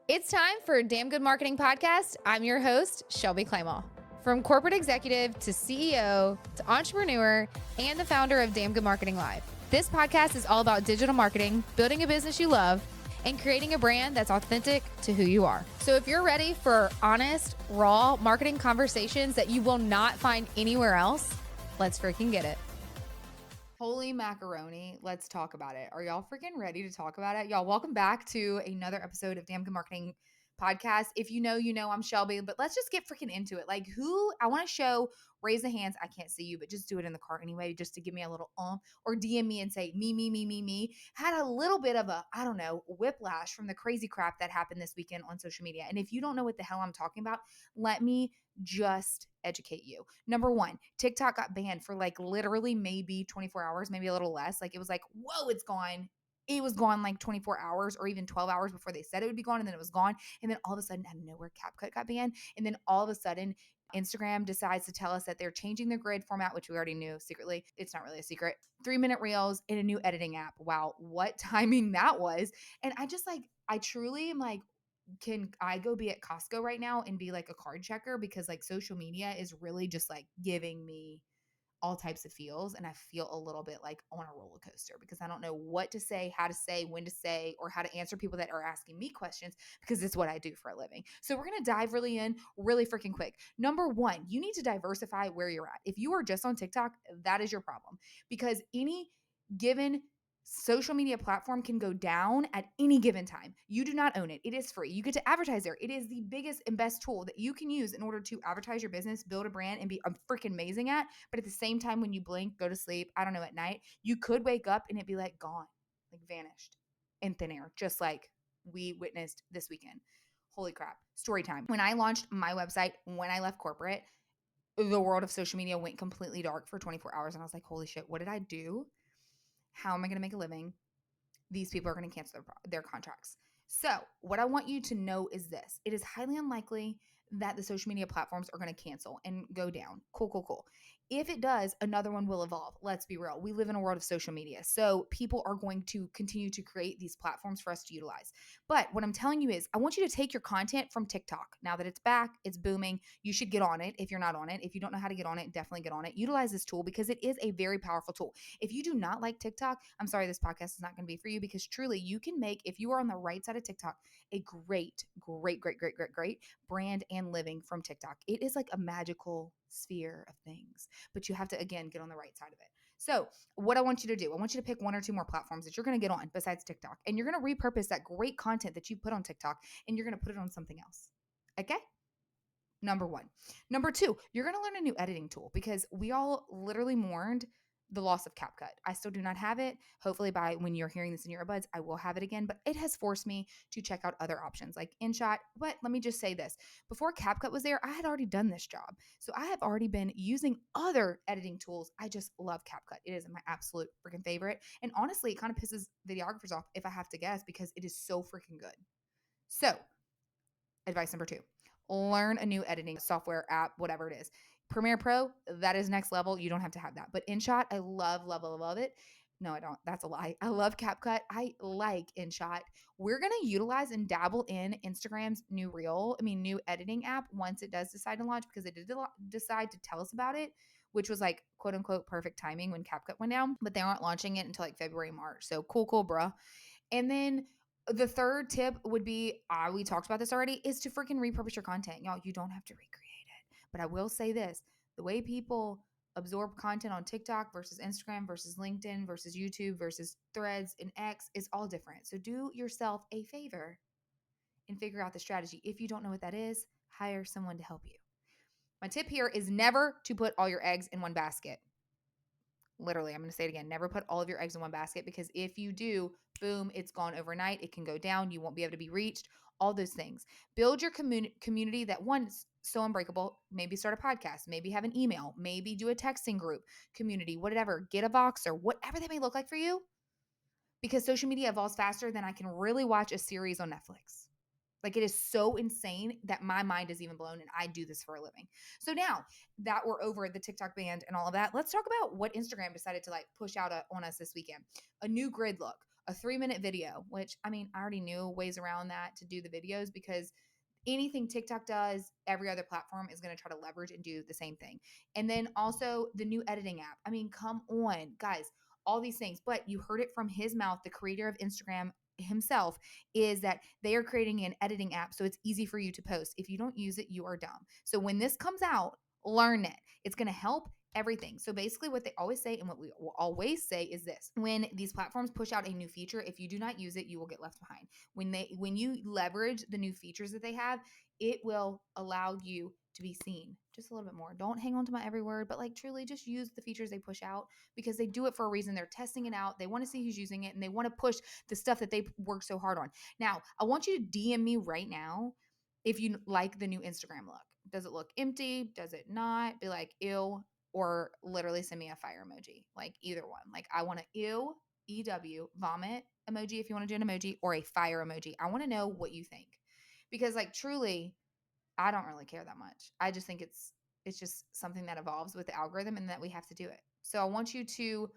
It's time for Damn Good Marketing Podcast. I'm your host, Shelby Clement. From corporate executive to CEO to entrepreneur and the founder of Damn Good Marketing Live, this podcast is all about digital marketing, building a business you love, and creating a brand that's authentic to who you are. So if you're ready for honest, raw marketing conversations that you will not find anywhere else, let's freaking get it. Holy macaroni, let's talk about it. Are y'all freaking ready to talk about it? Y'all, welcome back to another episode of Damn Good Marketing Podcast. If you know, I'm Shelby, but let's just get freaking into it. Like I want to show, raise the hands. I can't see you, but just do it in the cart anyway, just to give me a little or DM me and say me. Had a little bit of a, I don't know, whiplash from the crazy crap that happened this weekend on social media. And if you don't know what the hell I'm talking about, let me just educate you. Number one, TikTok got banned for like literally maybe 24 hours, maybe a little less. Like it was like, whoa, it's gone. It was gone like 24 hours or even 12 hours before they said it would be gone. And then it was gone. And then all of a sudden, out of nowhere, CapCut got banned. And then all of a sudden, Instagram decides to tell us that they're changing their grid format, which we already knew secretly. It's not really a secret. 3-minute reels in a new editing app. Wow, what timing that was. And I truly am like, can I go be at Costco right now and be like a card checker? Because like social media is really just like giving me all types of feels. And I feel a little bit like on a roller coaster because I don't know what to say, how to say, when to say, or how to answer people that are asking me questions because it's what I do for a living. So we're going to dive really freaking quick. Number one, you need to diversify where you're at. If you are just on TikTok, that is your problem because any given social media platform can go down at any given time. You do not own it. It is free. You get to advertise there. It is the biggest and best tool that you can use in order to advertise your business, build a brand, and be freaking amazing at. But at the same time, when you blink, go to sleep, I don't know, at night, you could wake up and it'd be like gone, like vanished in thin air, just like we witnessed this weekend. Holy crap. Story time. When I launched my website, when I left corporate, the world of social media went completely dark for 24 hours. And I was like, holy shit, what did I do? How am I going to make a living? These people are going to cancel their contracts. So what I want you to know is this. It is highly unlikely that the social media platforms are going to cancel and go down. Cool. If it does, another one will evolve. Let's be real. We live in a world of social media. So people are going to continue to create these platforms for us to utilize. But what I'm telling you is I want you to take your content from TikTok. Now that it's back, it's booming. You should get on it if you're not on it. If you don't know how to get on it, definitely get on it. Utilize this tool because it is a very powerful tool. If you do not like TikTok, I'm sorry, this podcast is not going to be for you because truly you can make, if you are on the right side of TikTok, a great brand and living from TikTok. It is like a magical sphere of things, but you have to, again, get on the right side of it. So what I want you to do, I want you to pick 1 or 2 more platforms that you're going to get on besides TikTok, and you're going to repurpose that great content that you put on TikTok and you're going to put it on something else. Okay? Number 1. Number 2, you're going to learn a new editing tool because we all literally mourned the loss of CapCut. I still do not have it. Hopefully by when you're hearing this in your earbuds, I will have it again, but it has forced me to check out other options like InShot. But let me just say this. Before CapCut was there, I had already done this job. So I have already been using other editing tools. I just love CapCut. It is my absolute freaking favorite. And honestly, it kind of pisses videographers off if I have to guess because it is so freaking good. So advice number 2, learn a new editing software, app, whatever it is. Premiere Pro, that is next level. You don't have to have that. But InShot, I love it. No, I don't. That's a lie. I love CapCut. I like InShot. We're going to utilize and dabble in Instagram's new editing app once it does decide to launch because it did decide to tell us about it, which was like quote unquote perfect timing when CapCut went down, but they aren't launching it until like February, March. So cool, bruh. And then the third tip would be, we talked about this already, is to freaking repurpose your content. Y'all, you don't have to recreate it. But I will say this, the way people absorb content on TikTok versus Instagram versus LinkedIn versus YouTube versus Threads and X is all different. So do yourself a favor and figure out the strategy. If you don't know what that is, hire someone to help you. My tip here is never to put all your eggs in one basket. Literally, I'm going to say it again. Never put all of your eggs in one basket because if you do, boom, it's gone overnight. It can go down. You won't be able to be reached. All those things. Build your community that one's so unbreakable. Maybe start a podcast. Maybe have an email. Maybe do a texting group, community, whatever. Get a Voxer, whatever that may look like for you. Because social media evolves faster than I can really watch a series on Netflix. Like it is so insane that my mind is even blown and I do this for a living. So now that we're over the TikTok band and all of that, let's talk about what Instagram decided to like push out on us this weekend. A new grid look. a 3-minute video, which I mean, I already knew ways around that to do the videos because anything TikTok does, every other platform is going to try to leverage and do the same thing. And then also the new editing app. I mean, come on, guys, all these things. But you heard it from his mouth, the creator of Instagram himself, is that they are creating an editing app so it's easy for you to post. If you don't use it, you are dumb. So when this comes out, learn it. It's going to help everything. So basically what they always say and what we will always say is this: when these platforms push out a new feature, if you do not use it, you will get left behind. When you leverage the new features that they have, it will allow you to be seen just a little bit more. Don't hang on to my every word, but like truly just use the features they push out because they do it for a reason. They're testing it out. They want to see who's using it and they want to push the stuff that they work so hard on. Now, I want you to DM me right now if you like the new Instagram look. Does it look empty? Does it not? Be like, ew, or literally send me a fire emoji, like either one. Like I want a ew, EW, vomit emoji if you want to do an emoji, or a fire emoji. I want to know what you think because like truly, I don't really care that much. I just think it's just something that evolves with the algorithm and that we have to do it. So I want you to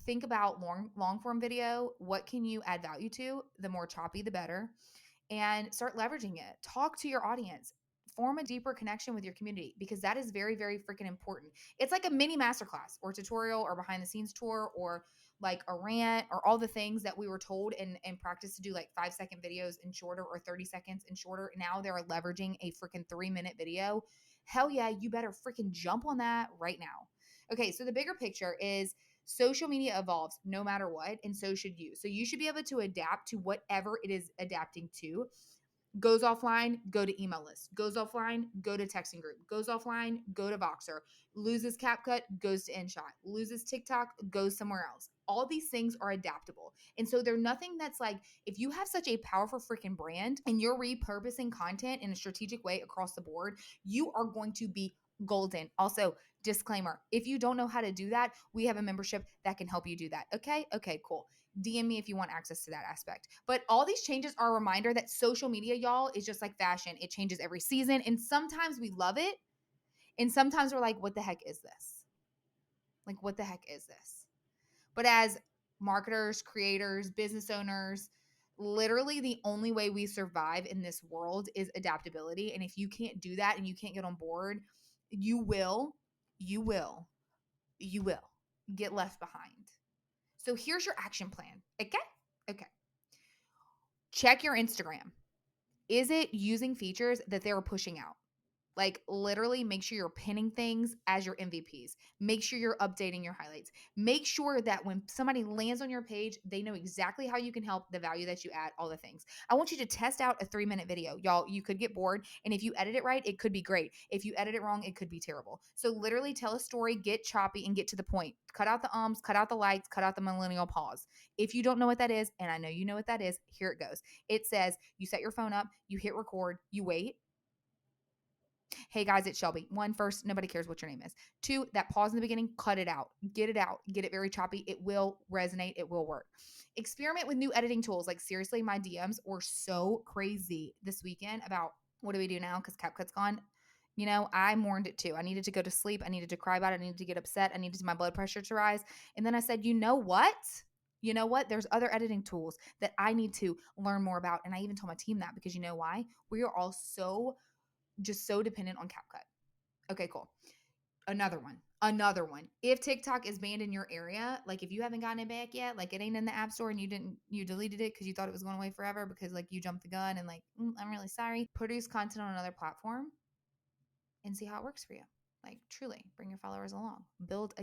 think about long form video. What can you add value to? The more choppy, the better. And start leveraging it. Talk to your audience. Form a deeper connection with your community because that is very, very freaking important. It's like a mini masterclass or tutorial or behind the scenes tour or like a rant or all the things that we were told and practice to do like 5-second videos and shorter or 30 seconds and shorter. Now they're leveraging a freaking 3-minute video. Hell yeah, you better freaking jump on that right now. Okay, so the bigger picture is social media evolves no matter what, and so should you. So you should be able to adapt to whatever it is adapting to. Goes offline, go to email list. Goes offline, go to texting group. Goes offline, go to Voxer. Loses CapCut, goes to InShot. Loses TikTok, goes somewhere else. All these things are adaptable. And so they're nothing that's like, if you have such a powerful freaking brand and you're repurposing content in a strategic way across the board, you are going to be golden. Also, disclaimer, if you don't know how to do that, we have a membership that can help you do that. Okay, cool. DM me if you want access to that aspect. But all these changes are a reminder that social media, y'all, is just like fashion. It changes every season. And sometimes we love it. And sometimes we're like, what the heck is this? Like, what the heck is this? But as marketers, creators, business owners, literally the only way we survive in this world is adaptability. And if you can't do that and you can't get on board, you will get left behind. So here's your action plan. Okay. Check your Instagram. Is it using features that they're pushing out? Like literally make sure you're pinning things as your MVPs. Make sure you're updating your highlights. Make sure that when somebody lands on your page, they know exactly how you can help, the value that you add, all the things. I want you to test out a 3-minute video. Y'all, you could get bored. And if you edit it right, it could be great. If you edit it wrong, it could be terrible. So literally tell a story, get choppy, and get to the point. Cut out the ums, cut out the lights, cut out the millennial pause. If you don't know what that is, and I know you know what that is, here it goes. It says you set your phone up, you hit record, you wait. Hey guys, it's Shelby. 1, first, nobody cares what your name is. 2, that pause in the beginning, cut it out. Get it very choppy. It will resonate. It will work. Experiment with new editing tools. Like seriously, my DMs were so crazy this weekend about what do we do now because CapCut's gone. You know, I mourned it too. I needed to go to sleep. I needed to cry about it. I needed to get upset. I needed my blood pressure to rise. And then I said, you know what? There's other editing tools that I need to learn more about. And I even told my team that because you know why? We are all so dependent on CapCut. Okay, cool. Another one. If TikTok is banned in your area, like if you haven't gotten it back yet, like it ain't in the app store and you deleted it because you thought it was going away forever because like you jumped the gun and like, I'm really sorry. Produce content on another platform and see how it works for you. Like truly bring your followers along. Build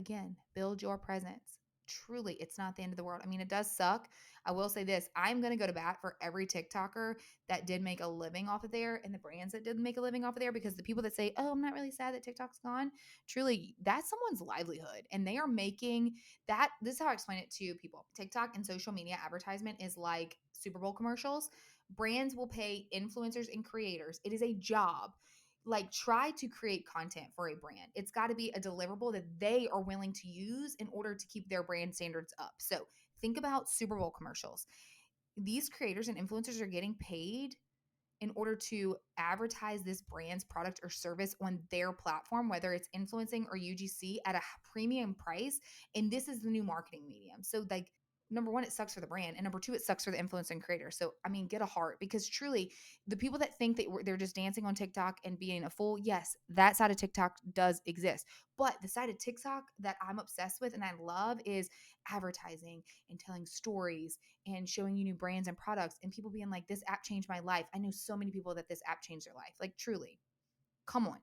your presence. Truly, it's not the end of the world. I mean, it does suck. I will say this. I'm going to go to bat for every TikToker that did make a living off of there and the brands that did make a living off of there because the people that say, oh, I'm not really sad that TikTok's gone. Truly, that's someone's livelihood. And they are making that. This is how I explain it to people. TikTok and social media advertisement is like Super Bowl commercials. Brands will pay influencers and creators. It is a job. Like try to create content for a brand. It's got to be a deliverable that they are willing to use in order to keep their brand standards up. So think about Super Bowl commercials. These creators and influencers are getting paid in order to advertise this brand's product or service on their platform, whether it's influencing or UGC at a premium price. And this is the new marketing medium. So like number one, it sucks for the brand. And number two, it sucks for the influencer and creator. So, I mean, get a heart, because truly the people that think that they're just dancing on TikTok and being a fool, yes, that side of TikTok does exist. But the side of TikTok that I'm obsessed with and I love is advertising and telling stories and showing you new brands and products and people being like, this app changed my life. I know so many people that this app changed their life. Like, truly, come on.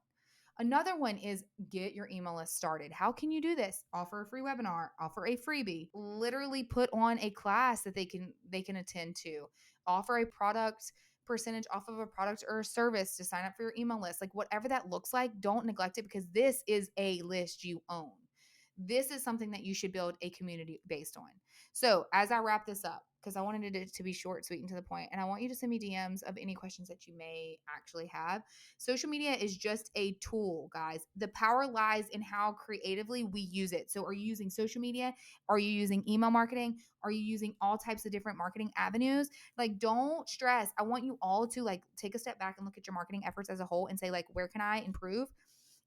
Another one is get your email list started. How can you do this? Offer a free webinar, offer a freebie, literally put on a class that they can attend to, offer a product percentage off of a product or a service to sign up for your email list. Like, whatever that looks like, don't neglect it, because this is a list you own. This is something that you should build a community based on. So as I wrap this up, because I wanted it to be short, sweet, and to the point, and I want you to send me DMs of any questions that you may actually have. Social media is just a tool, guys. The power lies in how creatively we use it. So are you using social media? Are you using email marketing? Are you using all types of different marketing avenues? Like, don't stress. I want you all to like take a step back and look at your marketing efforts as a whole and say, like, where can I improve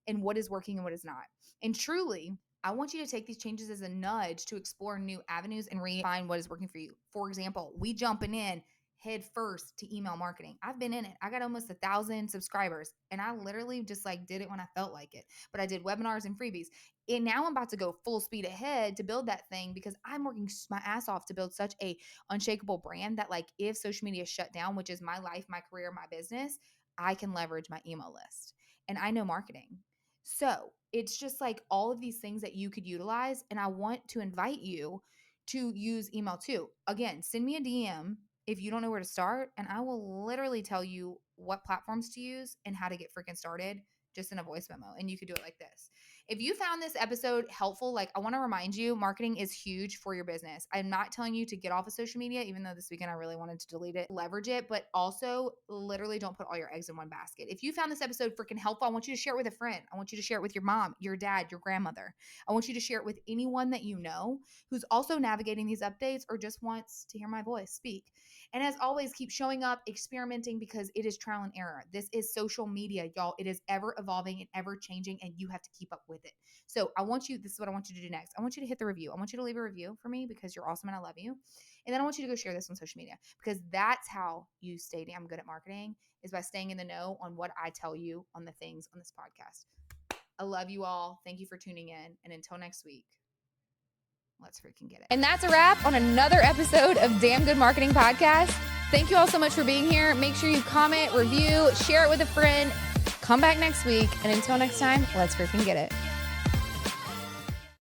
and what is working and what is not? And truly, I want you to take these changes as a nudge to explore new avenues and refine what is working for you. For example, we jumping in head first to email marketing. I've been in it. I got almost 1,000 subscribers and I literally just like did it when I felt like it. But I did webinars and freebies. And now I'm about to go full speed ahead to build that thing, because I'm working my ass off to build such a unshakable brand that, like, if social media is shut down, which is my life, my career, my business, I can leverage my email list. And I know marketing. So it's just like all of these things that you could utilize. And I want to invite you to use email too. Again, send me a DM if you don't know where to start, and I will literally tell you what platforms to use and how to get freaking started, just in a voice memo. And you could do it like this. If you found this episode helpful, like, I want to remind you, marketing is huge for your business. I'm not telling you to get off of social media, even though this weekend I really wanted to delete it, leverage it, but also literally don't put all your eggs in one basket. If you found this episode freaking helpful, I want you to share it with a friend. I want you to share it with your mom, your dad, your grandmother. I want you to share it with anyone that you know who's also navigating these updates or just wants to hear my voice speak. And as always, keep showing up, experimenting, because it is trial and error. This is social media, y'all. It is ever evolving and ever changing, and you have to keep up with it. So this is what I want you to do next. I want you to hit the review. I want you to leave a review for me, because you're awesome and I love you. And then I want you to go share this on social media, because that's how you stay damn good at marketing, is by staying in the know on what I tell you on the things on this podcast. I love you all. Thank you for tuning in. And until next week, let's freaking get it. And that's a wrap on another episode of Damn Good Marketing Podcast. Thank you all so much for being here. Make sure you comment, review, share it with a friend. Come back next week. And until next time, let's freaking get it.